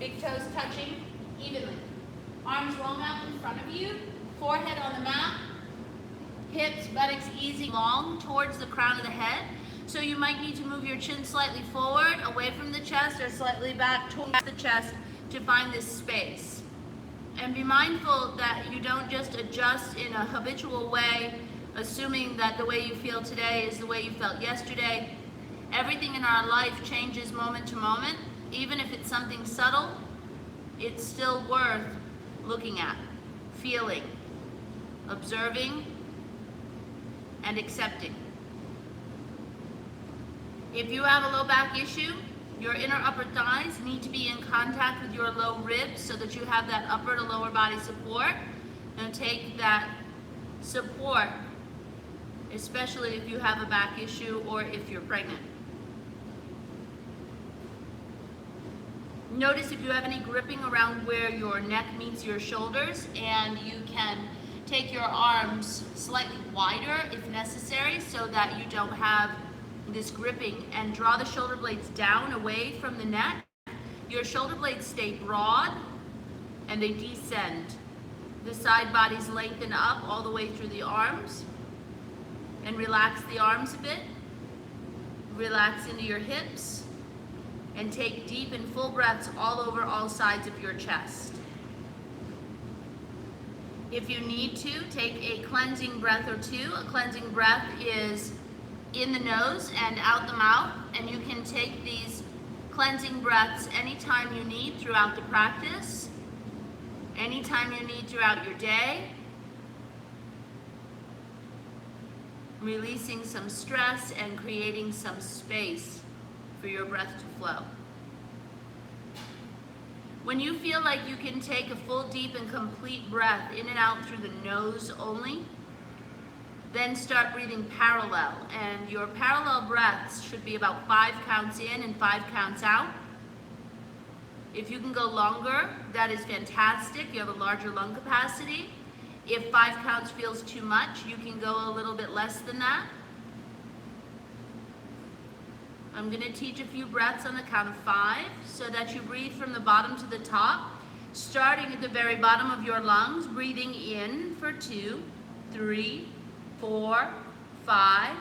Big toes touching evenly. Arms long out in front of you, forehead on the mat, hips, buttocks easy long towards the crown of the head. So you might need to move your chin slightly forward, away from the chest, or slightly back towards the chest to find this space. And be mindful that you don't just adjust in a habitual way, assuming that the way you feel today is the way you felt yesterday. Everything in our life changes moment to moment. Even if it's something subtle, it's still worth looking at, feeling, observing, and accepting. If you have a low back issue, your inner upper thighs need to be in contact with your low ribs so that you have that upper to lower body support. And take that support, especially if you have a back issue or if you're pregnant. Notice if you have any gripping around where your neck meets your shoulders, and you can take your arms slightly wider if necessary so that you don't have this gripping, and draw the shoulder blades down away from the neck. Your shoulder blades stay broad and they descend. The side bodies lengthen up all the way through the arms, and relax the arms a bit. Relax into your hips and take deep and full breaths all over all sides of your chest. If you need to, take a cleansing breath or two. A cleansing breath is in the nose and out the mouth, and you can take these cleansing breaths anytime you need throughout the practice, anytime you need throughout your day, releasing some stress and creating some space for your breath to flow. When you feel like you can take a full, deep, and complete breath in and out through the nose only, then start breathing parallel. And your parallel breaths should be about 5 counts in and 5 counts out. If you can go longer, that is fantastic. You have a larger lung capacity. If 5 counts feels too much, you can go a little bit less than that. I'm going to teach a few breaths on the count of 5 so that you breathe from the bottom to the top, starting at the very bottom of your lungs, breathing in for 2, 3, 4, 5,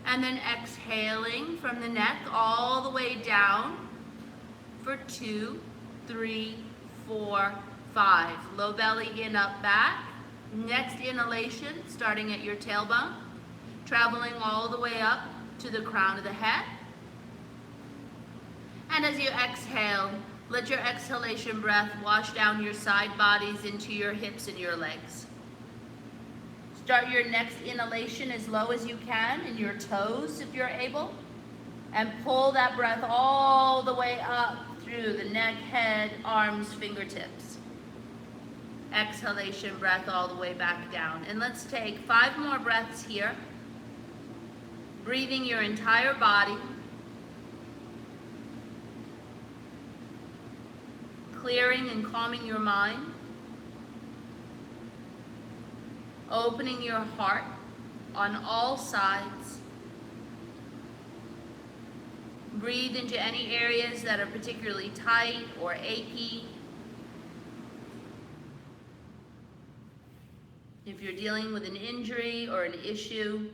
and then exhaling from the neck all the way down for 2, 3, 4, 5. Low belly in, up, back. Next inhalation, starting at your tailbone, traveling all the way up to the crown of the head. And as you exhale, let your exhalation breath wash down your side bodies into your hips and your legs. Start your next inhalation as low as you can in your toes if you're able, and pull that breath all the way up through the neck, head, arms, fingertips. Exhalation breath all the way back down. And let's take 5 more breaths here, breathing your entire body, clearing and calming your mind, opening your heart on all sides. Breathe into any areas that are particularly tight or achy. If you're dealing with an injury or an issue,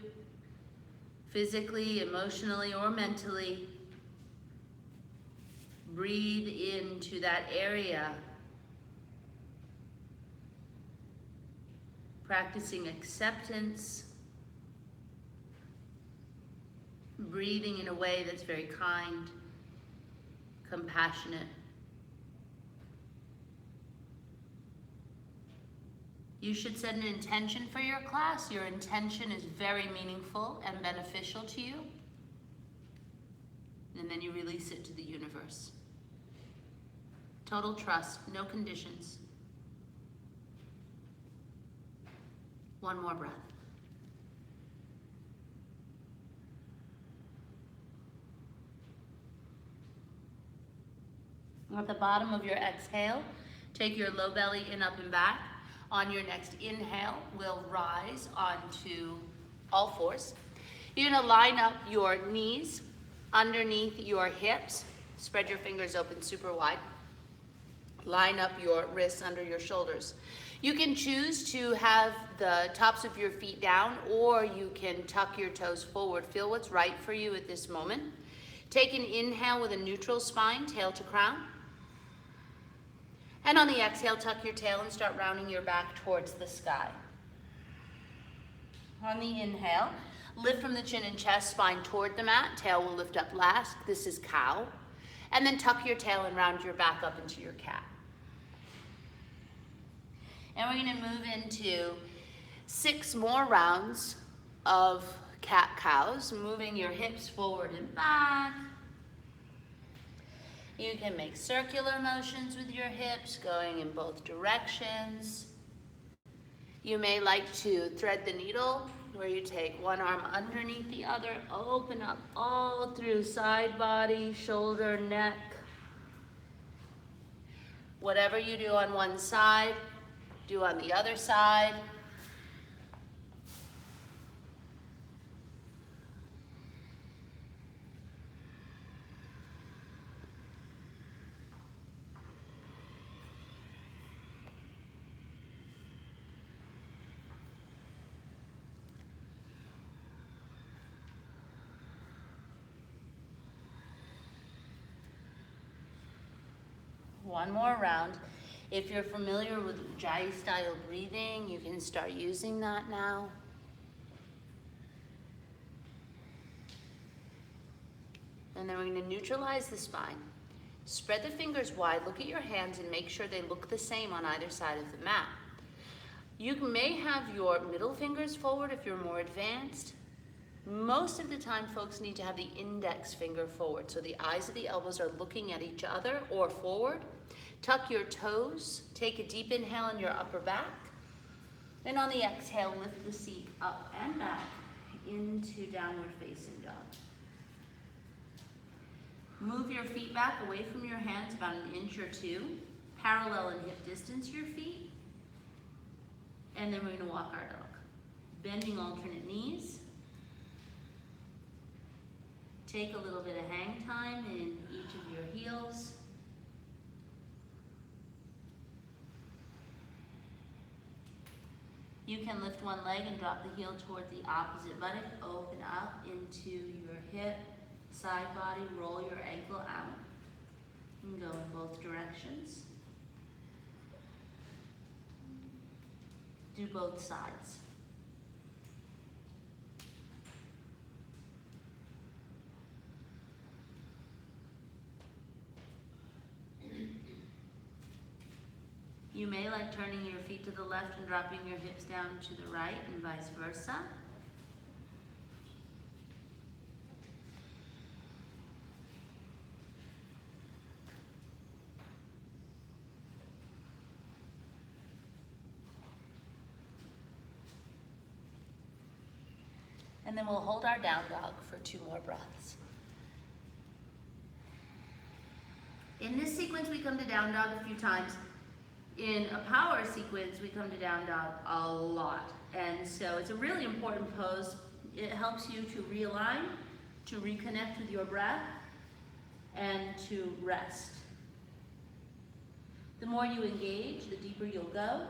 physically, emotionally, or mentally, breathe into that area. Practicing acceptance, breathing in a way that's very kind, compassionate. You should set an intention for your class. Your intention is very meaningful and beneficial to you. And then you release it to the universe. Total trust, no conditions. One more breath. At the bottom of your exhale, take your low belly in, up, and back. On your next inhale, we'll rise onto all fours. You're gonna line up your knees underneath your hips. Spread your fingers open super wide. Line up your wrists under your shoulders. You can choose to have the tops of your feet down, or you can tuck your toes forward. Feel what's right for you at this moment. Take an inhale with a neutral spine, tail to crown. And on the exhale, tuck your tail and start rounding your back towards the sky. On the inhale, lift from the chin and chest, spine toward the mat. Tail will lift up last. This is cow. And then tuck your tail and round your back up into your cat. And we're going to move into 6 more rounds of cat-cows, moving your hips forward and back. You can make circular motions with your hips, going in both directions. You may like to thread the needle, where you take one arm underneath the other, open up all through side body, shoulder, neck. Whatever you do on one side, do on the other side. One more round. If you're familiar with Ujjayi style breathing, you can start using that now. And then we're going to neutralize the spine. Spread the fingers wide, look at your hands and make sure they look the same on either side of the mat. You may have your middle fingers forward if you're more advanced. Most of the time, folks need to have the index finger forward, so the eyes of the elbows are looking at each other or forward. Tuck your toes, take a deep inhale in your upper back, and on the exhale, lift the seat up and back into downward facing dog. Move your feet back away from your hands about 1 inch or 2, parallel and hip distance your feet, and then we're going to walk our dog. Bending alternate knees. Take a little bit of hang time in each of your heels. You can lift one leg and drop the heel toward the opposite buttock. Open up into your hip, side body, roll your ankle out. And go in both directions. Do both sides. You may like turning your feet to the left and dropping your hips down to the right and vice versa. And then we'll hold our down dog for 2 more breaths. In this sequence, we come to down dog a few times. In a power sequence, we come to down dog a lot. And so it's a really important pose. It helps you to realign, to reconnect with your breath, and to rest. The more you engage, the deeper you'll go,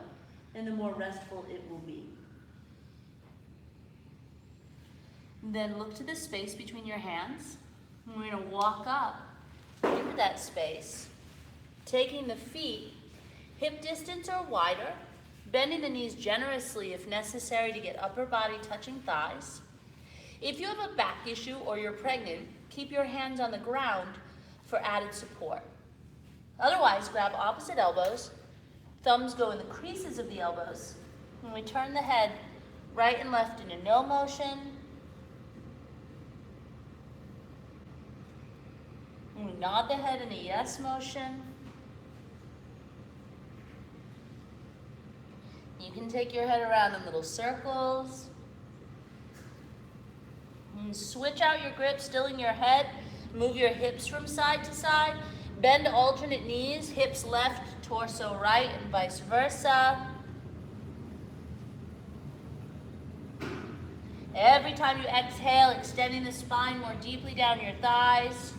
and the more restful it will be. Then look to the space between your hands. And we're going to walk up into that space, taking the feet hip distance or wider, bending the knees generously if necessary to get upper body touching thighs. If you have a back issue or you're pregnant, keep your hands on the ground for added support. Otherwise, grab opposite elbows, thumbs go in the creases of the elbows, and we turn the head right and left in a no motion. And we nod the head in a yes motion. You can take your head around in little circles. And switch out your grip, still in your head. Move your hips from side to side. Bend alternate knees, hips left, torso right, and vice versa. Every time you exhale, extending the spine more deeply down your thighs.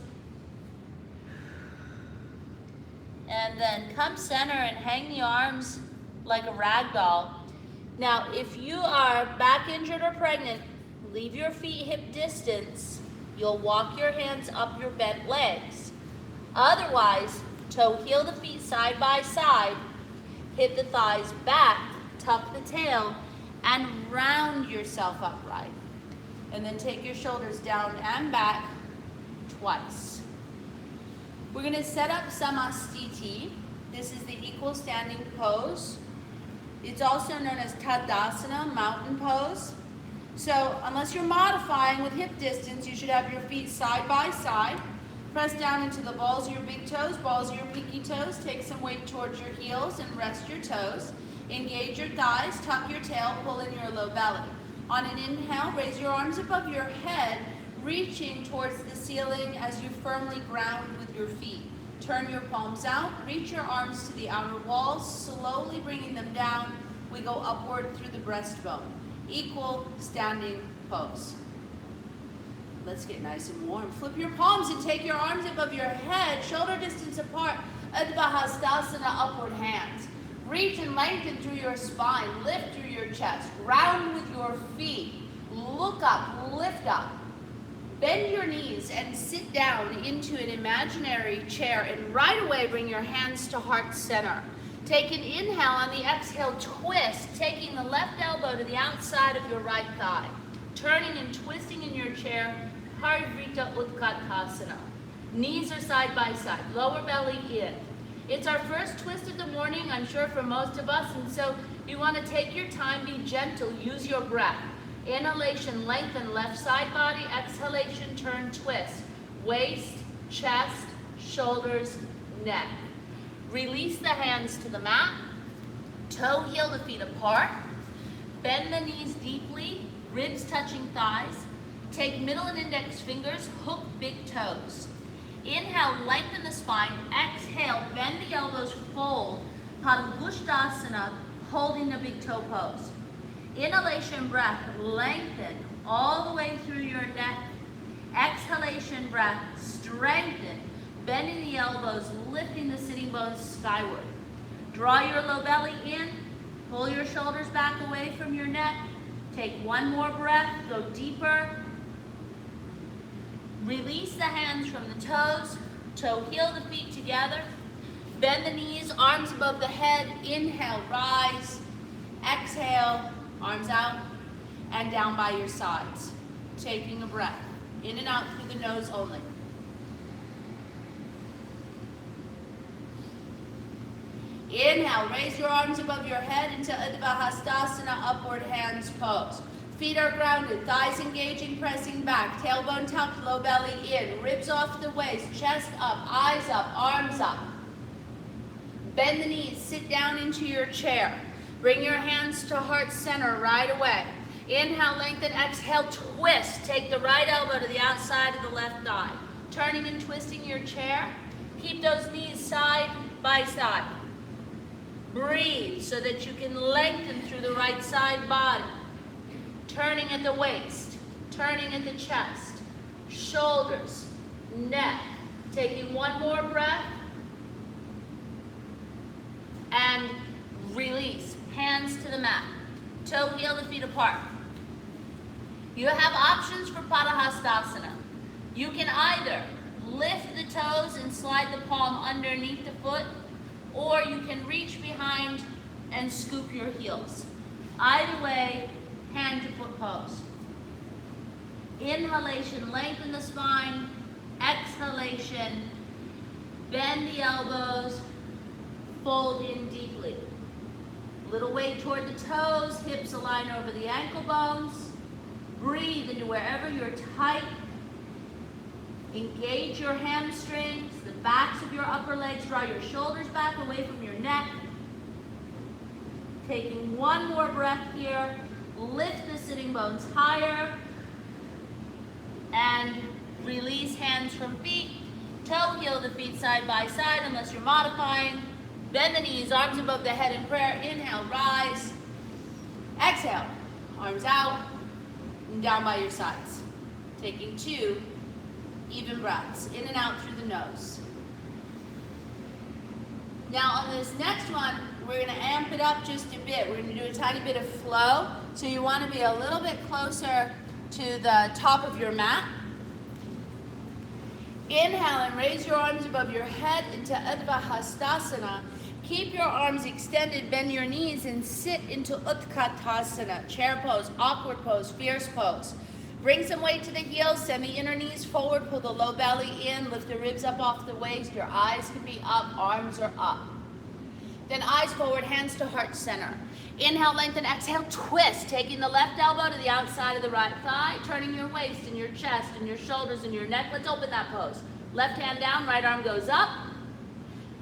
And And then come center and hang the arms like a rag doll. Now, if you are back injured or pregnant, leave your feet hip distance. You'll walk your hands up your bent legs. Otherwise, toe heel the feet side by side, hip the thighs back, tuck the tail, and round yourself upright. And then take your shoulders down and back twice. We're going to set up Samastiti. This is the equal standing pose. It's also known as Tadasana, mountain pose. So unless you're modifying with hip distance, you should have your feet side by side. Press down into the balls of your big toes, balls of your pinky toes. Take some weight towards your heels and rest your toes. Engage your thighs, tuck your tail, pull in your low belly. On an inhale, raise your arms above your head, reaching towards the ceiling as you firmly ground with your feet. Turn your palms out, reach your arms to the outer walls, slowly bringing them down. We go upward through the breastbone. Equal standing pose. Let's get nice and warm. Flip your palms and take your arms above your head, shoulder distance apart. Urdhva Hastasana, upward hands. Reach and lengthen through your spine. Lift through your chest. Round with your feet. Look up, lift up. Bend your knees and sit down into an imaginary chair, and right away bring your hands to heart center. Take an inhale. On the exhale, twist, taking the left elbow to the outside of your right thigh. Turning and twisting in your chair, Parivrrta Utkatasana. Knees are side by side, lower belly in. It's our first twist of the morning, I'm sure for most of us, and so you want to take your time, be gentle, use your breath. Inhalation, lengthen left side body. Exhalation, turn, twist. Waist, chest, shoulders, neck. Release the hands to the mat. Toe heel the feet apart. Bend the knees deeply, ribs touching thighs. Take middle and index fingers, hook big toes. Inhale, lengthen the spine. Exhale, bend the elbows, fold. Padanghustasana, holding the big toe pose. Inhalation breath, lengthen all the way through your neck. Exhalation breath, strengthen, bending the elbows, lifting the sitting bones skyward. Draw your low belly in, pull your shoulders back away from your neck. Take one more breath, go deeper. Release the hands from the toes, toe heel the feet together. Bend the knees, arms above the head. Inhale, rise. Exhale, arms out and down by your sides. Taking a breath, in and out through the nose only. Inhale, raise your arms above your head into Urdhva Hastasana, upward hands pose. Feet are grounded, thighs engaging, pressing back, tailbone tucked, low belly in, ribs off the waist, chest up, eyes up, arms up. Bend the knees, sit down into your chair. Bring your hands to heart center right away. Inhale, lengthen, exhale, twist. Take the right elbow to the outside of the left thigh. Turning and twisting your chair. Keep those knees side by side. Breathe so that you can lengthen through the right side body. Turning at the waist, turning at the chest, shoulders, neck. Taking one more breath. And release. Hands to the mat. Toe heel the feet apart. You have options for Padahustasana. You can either lift the toes and slide the palm underneath the foot, or you can reach behind and scoop your heels. Either way, hand to foot pose. Inhalation, lengthen the spine. Exhalation, bend the elbows, fold in deeply. Little weight toward the toes, hips align over the ankle bones. Breathe into wherever you're tight. Engage your hamstrings, the backs of your upper legs. Draw your shoulders back away from your neck. Taking one more breath here. Lift the sitting bones higher. And release hands from feet. Toe heel the feet side by side unless you're modifying. Bend the knees, arms above the head in prayer. Inhale, rise. Exhale, arms out and down by your sides. Taking 2 even breaths, in and out through the nose. Now on this next one, we're going to amp it up just a bit. We're going to do a tiny bit of flow. So you want to be a little bit closer to the top of your mat. Inhale and raise your arms above your head into Urdhva Hastasana. Keep your arms extended, bend your knees, and sit into Utkatasana, chair pose, awkward pose, fierce pose. Bring some weight to the heels, send the inner knees forward, pull the low belly in, lift the ribs up off the waist, your eyes can be up, arms are up. Then eyes forward, hands to heart center. Inhale, lengthen, exhale, twist, taking the left elbow to the outside of the right thigh, turning your waist and your chest and your shoulders and your neck. Let's open that pose. Left hand down, right arm goes up.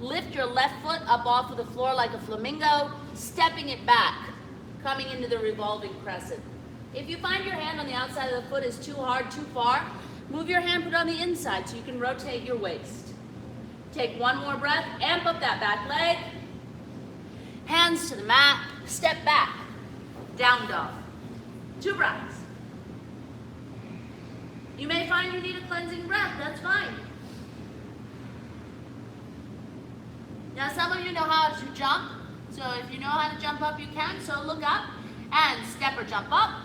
Lift your left foot up off of the floor like a flamingo, stepping it back, coming into the revolving crescent. If you find your hand on the outside of the foot is too hard, too far, move your hand, put it on the inside so you can rotate your waist. Take one more breath, amp up that back leg. Hands to the mat, step back, down dog. 2 breaths. You may find you need a cleansing breath, that's fine. Now some of you know how to jump, so if you know how to jump up, you can, so look up and step or jump up.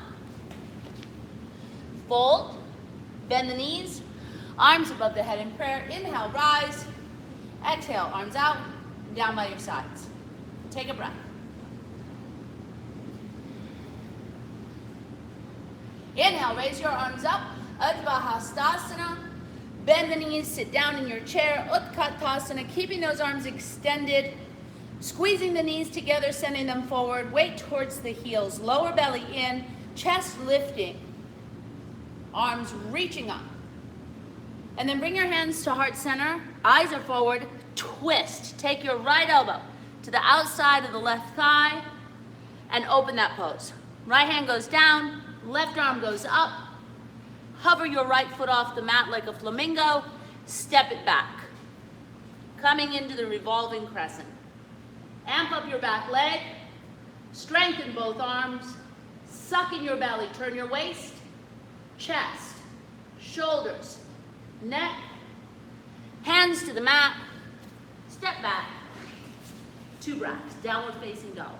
Fold, bend the knees, arms above the head in prayer. Inhale, rise. Exhale, arms out, down by your sides. Take a breath. Inhale, raise your arms up. Urdhva Hastasana. Bend the knees, sit down in your chair. Utkatasana, keeping those arms extended. Squeezing the knees together, sending them forward. Weight towards the heels. Lower belly in. Chest lifting. Arms reaching up. And then bring your hands to heart center. Eyes are forward. Twist. Take your right elbow to the outside of the left thigh and open that pose. Right hand goes down, left arm goes up. Hover your right foot off the mat like a flamingo. Step it back. Coming into the revolving crescent. Amp up your back leg. Strengthen both arms. Suck in your belly. Turn your waist, chest, shoulders, neck. Hands to the mat. Step back. 2 breaths. Downward facing dog.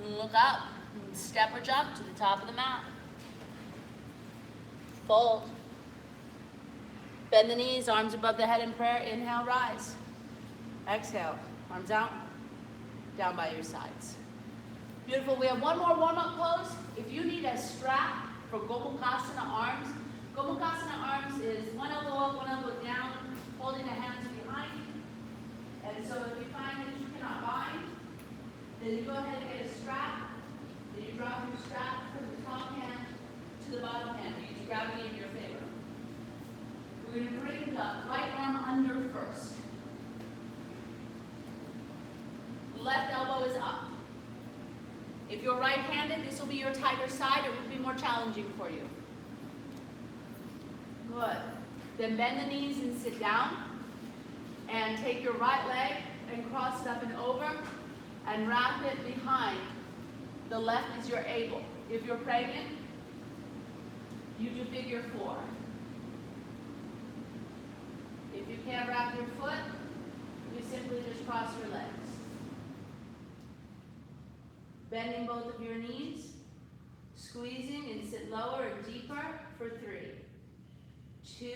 Look up, step or jump to the top of the mat. Fold. Bend the knees, arms above the head in prayer. Inhale, rise. Exhale, arms out, down by your sides. Beautiful. We have one more warm-up pose. If you need a strap for Gomukhasana arms, Gomukhasana arms is one elbow up, one elbow down, holding the hands behind. And so if you find that you cannot bind, then you go ahead and get a strap. Then you drop your strap from the top hand to the bottom hand. You use gravity in your favor. We're going to bring the right arm under first. Left elbow is up. If you're right-handed, this will be your tighter side. It will be more challenging for you. Good. Then bend the knees and sit down. And take your right leg and cross it up and over. And wrap it behind. The left is your able. If you're pregnant, you do figure 4. If you can't wrap your foot, you simply just cross your legs. Bending both of your knees, squeezing and sit lower and deeper for 3, 2,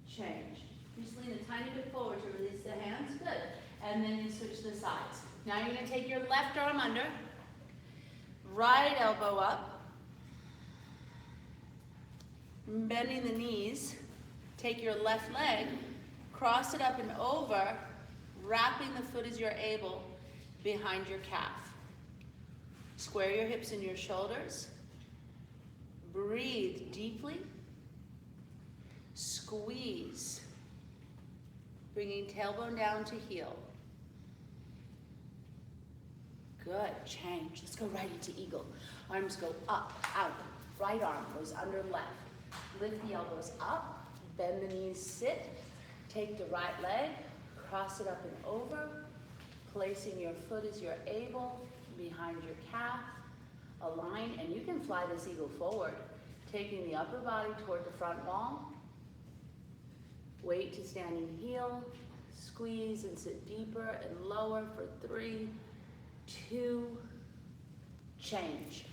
change. Just lean a tiny bit forward to release the hands, good. And then you switch the sides. Now you're going to take your left arm under, right elbow up, bending the knees, take your left leg, cross it up and over, wrapping the foot as you're able behind your calf. Square your hips and your shoulders. Breathe deeply. Squeeze. Bringing tailbone down to heel. Good, change. Let's go right into eagle. Arms go up, out. Right arm goes under left. Lift the elbows up, bend the knees, sit. Take the right leg, cross it up and over, placing your foot as you're able behind your calf. Align, and you can fly this eagle forward, taking the upper body toward the front wall. Weight to standing heel, squeeze and sit deeper and lower for 3, 2, change.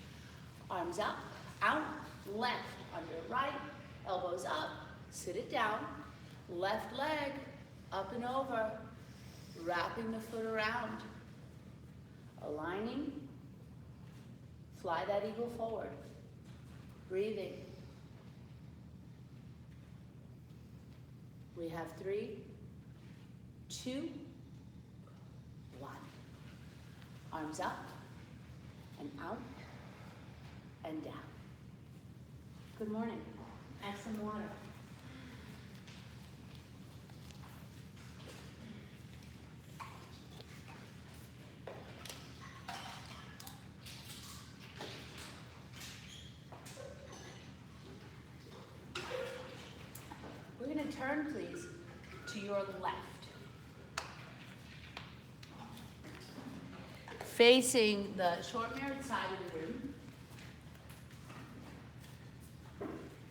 Arms up, out, left, under right, elbows up, sit it down, left leg, up and over, wrapping the foot around, aligning, fly that eagle forward, breathing. We have 3, 2, 1. Arms up and out and down. Good morning. Have some water. We're going to turn, please, to your left. Facing the short mirrored side of the room.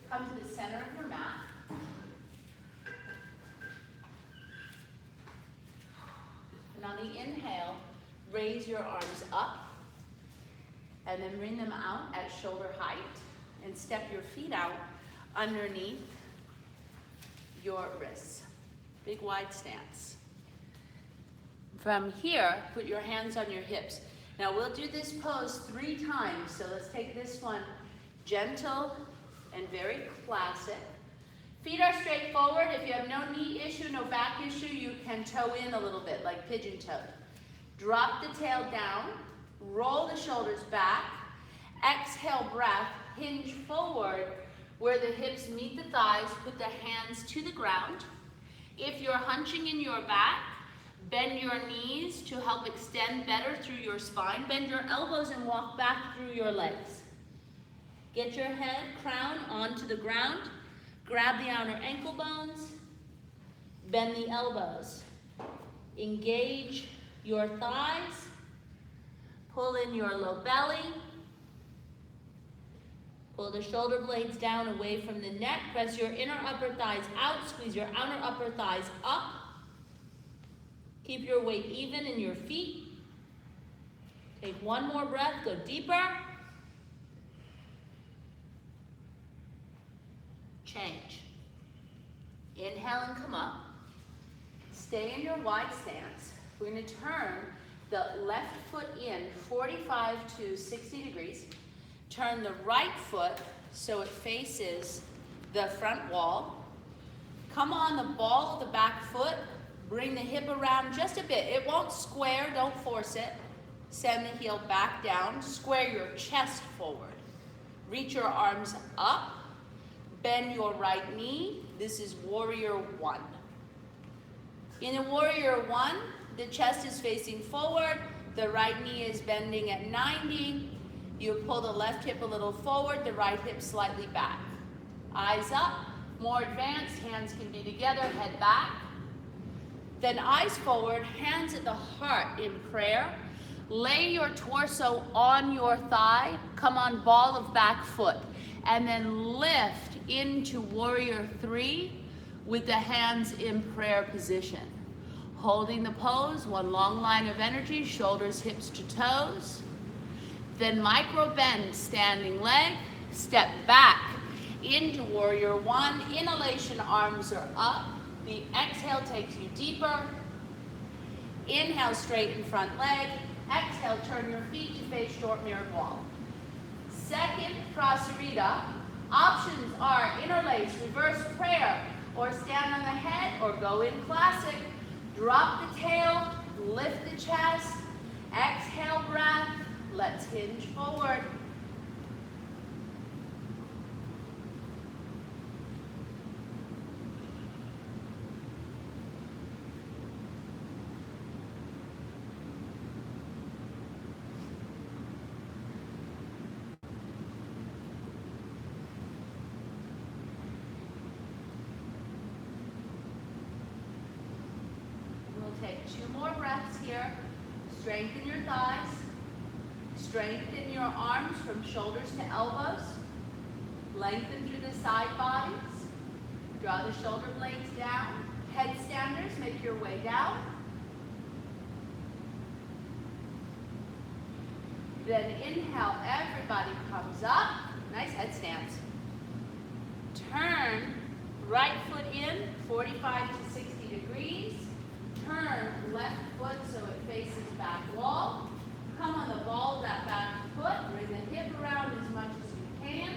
Come to the center of your mat. And on the inhale, raise your arms up and then bring them out at shoulder height and step your feet out underneath your wrists. Big wide stance. From here, put your hands on your hips. Now we'll do this pose 3 times, so let's take this one gentle and very classic. Feet are straight forward. If you have no knee issue, no back issue, you can toe in a little bit, like pigeon toe. Drop the tail down, roll the shoulders back, exhale breath, hinge forward where the hips meet the thighs, put the hands to the ground. If you're hunching in your back, bend your knees to help extend better through your spine. Bend your elbows and walk back through your legs. Get your head, crown onto the ground. Grab the outer ankle bones. Bend the elbows. Engage your thighs. Pull in your low belly. Pull the shoulder blades down away from the neck. Press your inner upper thighs out. Squeeze your outer upper thighs up. Keep your weight even in your feet. Take one more breath. Go deeper. Change. Inhale and come up. Stay in your wide stance. We're going to turn the left foot in 45 to 60 degrees. Turn the right foot so it faces the front wall. Come on the ball of the back foot. Bring the hip around just a bit. It won't square, don't force it. Send the heel back down. Square your chest forward. Reach your arms up. Bend your right knee. This is Warrior 1. In a Warrior 1, the chest is facing forward. The right knee is bending at 90. You pull the left hip a little forward, the right hip slightly back. Eyes up, more advanced, hands can be together, head back. Then eyes forward, hands at the heart in prayer. Lay your torso on your thigh, come on ball of back foot, and then lift into Warrior 3 with the hands in prayer position. Holding the pose, one long line of energy, shoulders, hips to toes. Then micro bend, standing leg, step back into Warrior 1. Inhalation, arms are up. The exhale takes you deeper. Inhale, straighten front leg. Exhale, turn your feet to face short mirrored wall. Second, Prasarita. Options are interlace, reverse prayer, or stand on the head, or go in classic. Drop the tail, lift the chest. Exhale, breath. Let's hinge forward. We'll take 2 more breaths here. Strengthen your thighs. Strengthen your arms from shoulders to elbows. Lengthen through the side bodies. Draw the shoulder blades down. Headstanders, make your way down. Then inhale, everybody comes up. Nice headstands. Turn right foot in, 45 to 60 degrees. Turn left foot so it faces back wall. Come on the ball of that back foot. Bring the hip around as much as you can.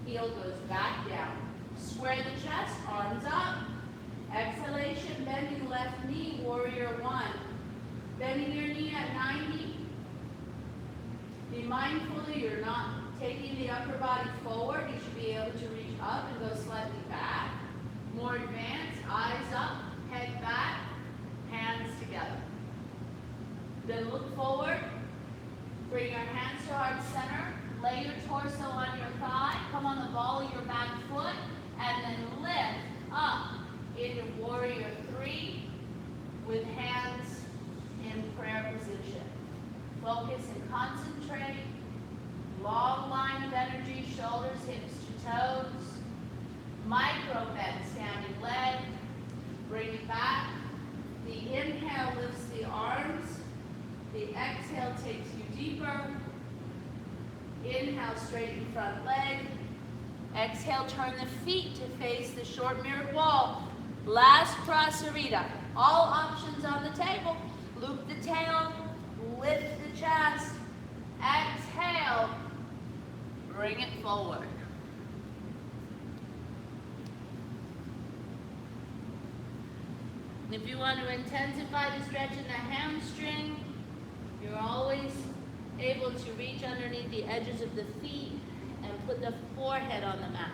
Heel goes back down. Square the chest, arms up. Exhalation, bending left knee, warrior one. Bending your knee at 90. Be mindful that you're not taking the upper body forward. You should be able to reach up and go slightly back. More advanced, eyes up, head back, hands together. Then look forward. Bring your hands to heart center. Lay your torso on your thigh. Come on the ball of your back foot. And then lift up into warrior three with hands in prayer position. Focus and concentrate. Long line of energy, shoulders, hips to toes. Micro bend, standing leg. Bring it back. The inhale lifts the arms. The exhale takes you deeper. Inhale, straighten front leg. Exhale, turn the feet to face the short mirrored wall. Last Prasarita. All options on the table. Loop the tail. Lift the chest. Exhale. Bring it forward. If you want to intensify the stretch in the hamstring, you're always able to reach underneath the edges of the feet and put the forehead on the mat.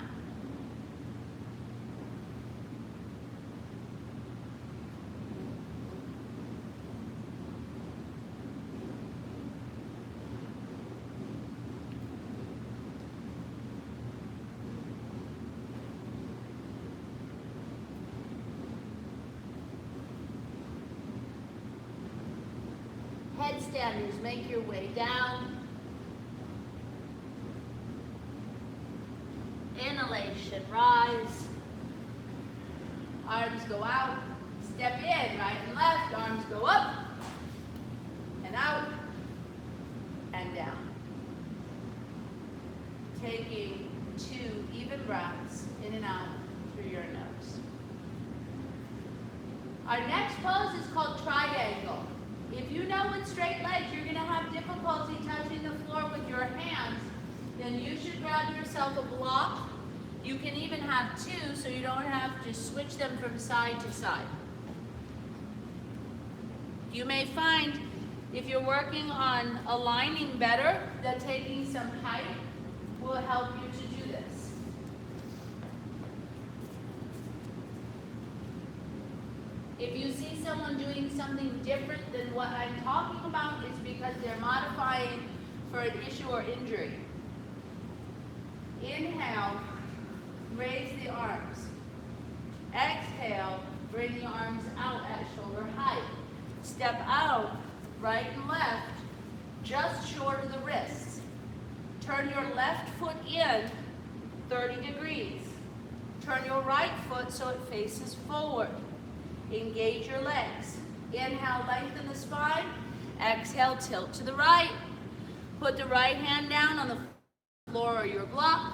Headstanders, make your way down. Inhalation, rise. Arms go out. Step in, right and left. Arms go up and out and down. Taking 2 even breaths in and out through your nose. Our next pose is called triangle. If you know with straight legs you're going to have difficulty touching the floor with your hands, then you should grab yourself a block. You can even have 2 so you don't have to switch them from side to side. You may find if you're working on aligning better that taking some height will help you to do this. If you see someone doing something different than what I'm talking about, it's because they're modifying for an issue or injury. Inhale, raise the arms. Exhale, bring the arms out at shoulder height. Step out, right and left, just short of the wrists. Turn your left foot in 30 degrees. Turn your right foot so it faces forward. Engage your legs. Inhale, lengthen the spine. Exhale, tilt to the right. Put the right hand down on the floor or your block.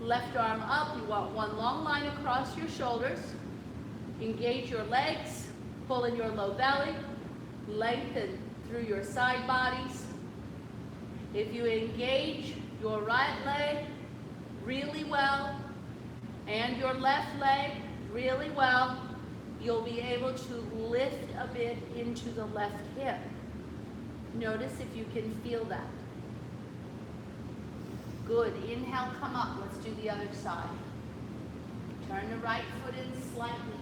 Left arm up. You want one long line across your shoulders. Engage your legs. Pull in your low belly. Lengthen through your side bodies. If you engage your right leg really well and your left leg really well, you'll be able to lift a bit into the left hip. Notice if you can feel that. Good. Inhale, come up. Let's do the other side. Turn the right foot in slightly.